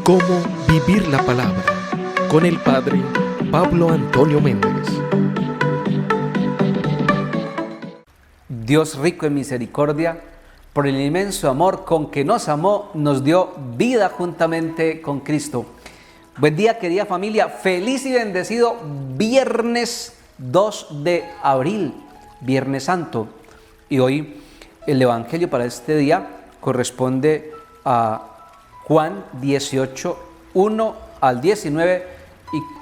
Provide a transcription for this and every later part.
Cómo vivir la palabra con el Padre Pablo Antonio Méndez. Dios rico en misericordia, por el inmenso amor con que nos amó, nos dio vida juntamente con Cristo. Buen día, querida familia, feliz y bendecido viernes 2 de abril, Viernes Santo. Y hoy el Evangelio para este día corresponde a Juan 18, 1 al 19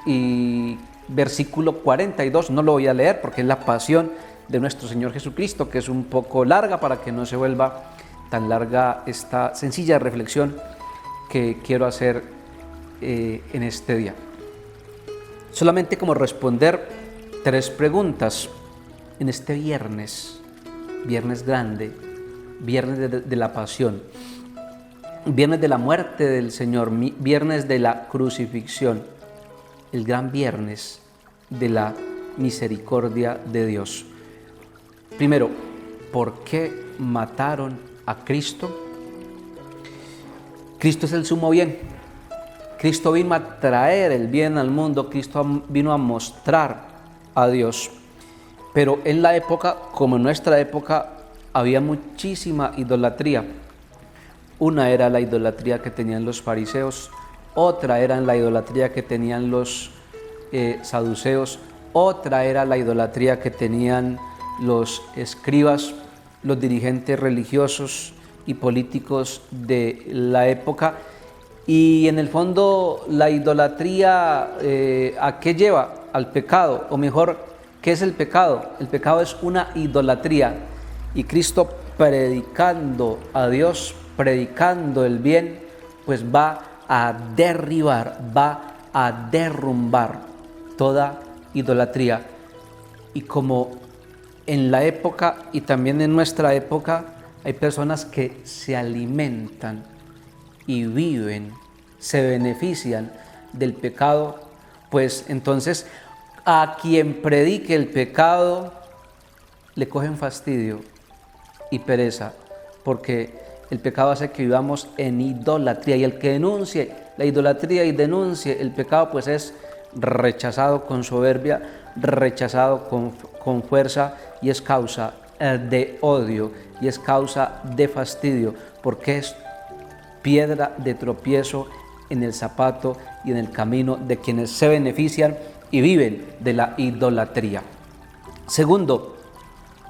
y versículo 42. No lo voy a leer porque es la pasión de nuestro Señor Jesucristo, que es un poco larga para que no se vuelva tan larga esta sencilla reflexión que quiero hacer en este día. Solamente como responder 3 preguntas en este viernes grande, viernes de la pasión, viernes de la muerte del Señor, viernes de la crucifixión, el gran viernes de la misericordia de Dios. Primero, ¿por qué mataron a Cristo? Cristo es el sumo bien. Cristo vino a traer el bien al mundo, Cristo vino a mostrar a Dios. Pero en la época, como en nuestra época, había muchísima idolatría. Una era la idolatría que tenían los fariseos, otra era la idolatría que tenían los saduceos, otra era la idolatría que tenían los escribas, los dirigentes religiosos y políticos de la época. Y en el fondo la idolatría, ¿a qué lleva? Al pecado, o mejor, ¿qué es el pecado? El pecado es una idolatría, y Cristo, predicando a Dios, predicando el bien, pues va a derribar, va a derrumbar toda idolatría. Y como en la época y también en nuestra época hay personas que se alimentan y viven, se benefician del pecado, pues entonces a quien predique el pecado le cogen fastidio y pereza, porque el pecado hace que vivamos en idolatría, y el que denuncie la idolatría y denuncie el pecado, pues es rechazado con soberbia, rechazado con fuerza, y es causa de odio y es causa de fastidio, porque es piedra de tropiezo en el zapato y en el camino de quienes se benefician y viven de la idolatría. Segundo,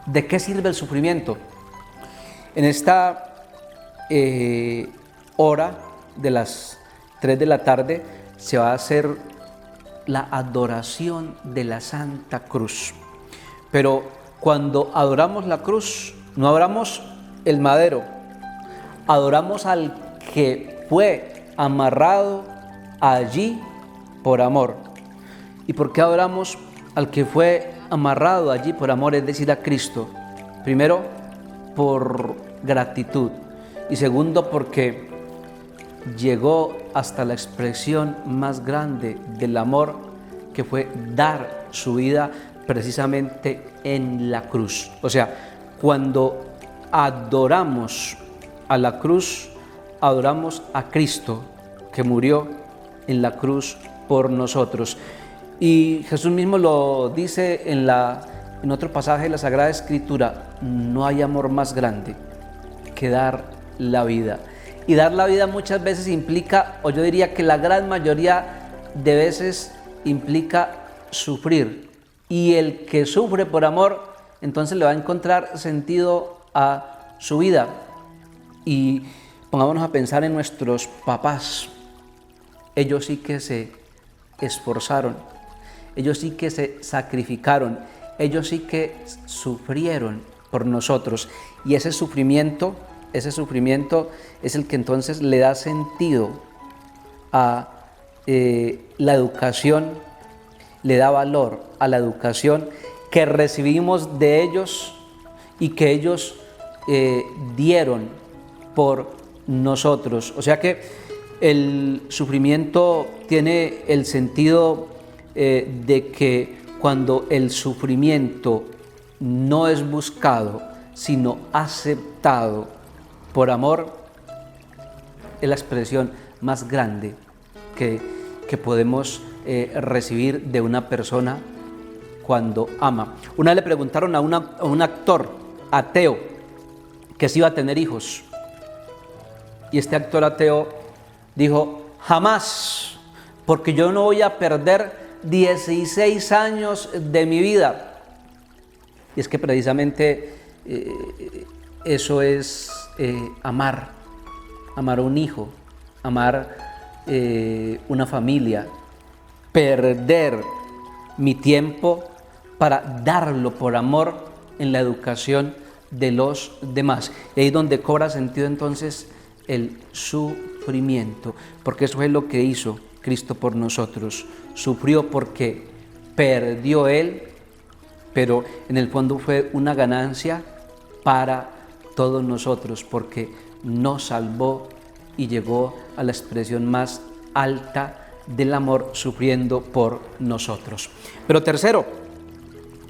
¿de qué sirve el sufrimiento? En esta hora de las 3 de la tarde se va a hacer la adoración de la Santa Cruz. Pero cuando adoramos la cruz, no adoramos el madero, adoramos al que fue amarrado allí por amor. ¿Y por qué adoramos al que fue amarrado allí por amor, es decir, a Cristo? Primero, por gratitud, y segundo, porque llegó hasta la expresión más grande del amor, que fue dar su vida precisamente en la cruz. O sea, cuando adoramos a la cruz, adoramos a Cristo, que murió en la cruz por nosotros. Y Jesús mismo lo dice en otro pasaje de la Sagrada Escritura: no hay amor más grande que dar la vida. Y dar la vida muchas veces implica, o yo diría que la gran mayoría de veces implica sufrir. Y el que sufre por amor, entonces le va a encontrar sentido a su vida. Y pongámonos a pensar en nuestros papás. Ellos sí que se esforzaron, ellos sí que se sacrificaron, ellos sí que sufrieron por nosotros. Y ese sufrimiento es el que entonces le da sentido a la educación, le da valor a la educación que recibimos de ellos y que ellos dieron por nosotros. O sea que el sufrimiento tiene el sentido de que cuando el sufrimiento no es buscado, sino aceptado por amor, es la expresión más grande que podemos recibir de una persona cuando ama. Una vez le preguntaron a un actor ateo que si iba a tener hijos, y este actor ateo dijo: jamás, porque yo no voy a perder 16 años de mi vida. Y es que precisamente eso es amar a un hijo, amar una familia, perder mi tiempo para darlo por amor en la educación de los demás. Y ahí es donde cobra sentido entonces el sufrimiento, porque eso es lo que hizo Cristo por nosotros. Sufrió porque perdió Él, pero en el fondo fue una ganancia para todos nosotros, porque nos salvó y llegó a la expresión más alta del amor, sufriendo por nosotros. Pero tercero,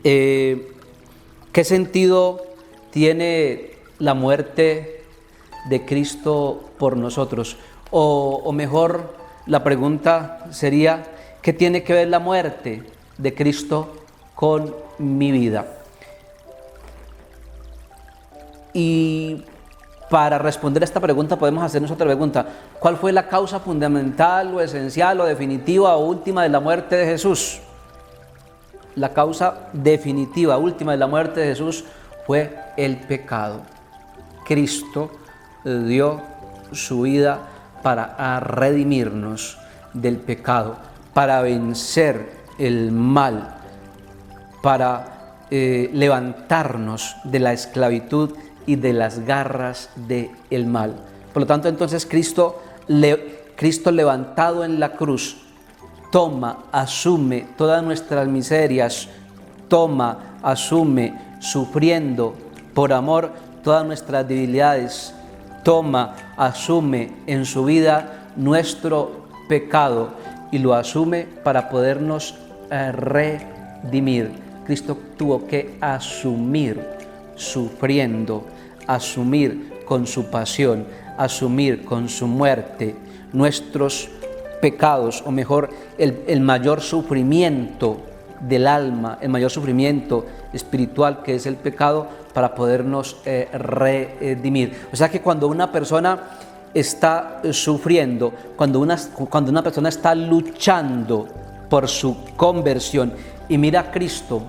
¿qué sentido tiene la muerte de Cristo por nosotros? O mejor, la pregunta sería: ¿qué tiene que ver la muerte de Cristo con mi vida? Y para responder a esta pregunta podemos hacernos otra pregunta: ¿cuál fue la causa fundamental o esencial o definitiva o última de la muerte de Jesús? La causa definitiva, última de la muerte de Jesús fue el pecado. Cristo dio su vida para redimirnos del pecado, para vencer el mal, para levantarnos de la esclavitud y de las garras del mal. Por lo tanto, entonces Cristo levantado en la cruz toma, asume todas nuestras miserias, toma, asume, sufriendo por amor todas nuestras debilidades, toma, asume en su vida nuestro pecado y lo asume para podernos redimir. Cristo tuvo que asumir sufriendo, asumir con su pasión, asumir con su muerte nuestros pecados, o mejor, el mayor sufrimiento del alma, el mayor sufrimiento espiritual que es el pecado, para podernos redimir. O sea que cuando una persona está sufriendo, cuando una persona está luchando por su conversión y mira a Cristo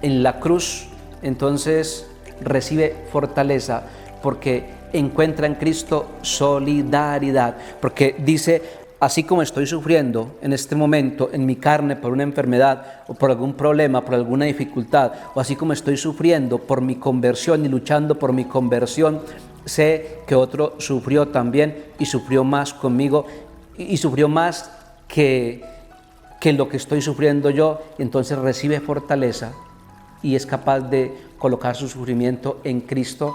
en la cruz, entonces recibe fortaleza, porque encuentra en Cristo solidaridad, porque dice: así como estoy sufriendo en este momento en mi carne por una enfermedad o por algún problema, por alguna dificultad, o así como estoy sufriendo por mi conversión y luchando por mi conversión, sé que otro sufrió también y sufrió más conmigo y sufrió más que lo que estoy sufriendo yo, y entonces recibe fortaleza y es capaz de colocar su sufrimiento en Cristo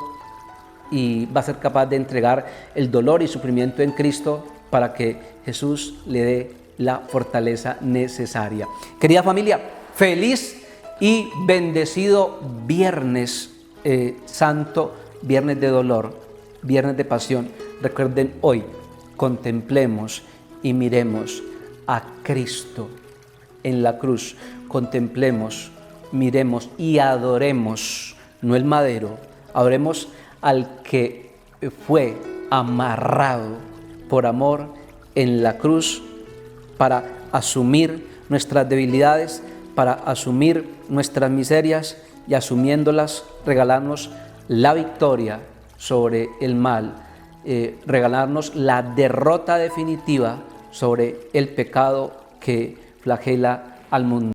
y va a ser capaz de entregar el dolor y sufrimiento en Cristo para que Jesús le dé la fortaleza necesaria. Querida familia, feliz y bendecido Viernes Santo, Viernes de dolor, Viernes de pasión. Recuerden, hoy contemplemos y miremos a Cristo en la cruz. Contemplemos, miremos y adoremos, no el madero, adoremos al que fue amarrado por amor en la cruz para asumir nuestras debilidades, para asumir nuestras miserias y asumiéndolas regalarnos la victoria sobre el mal, regalarnos la derrota definitiva sobre el pecado que flagela al mundo.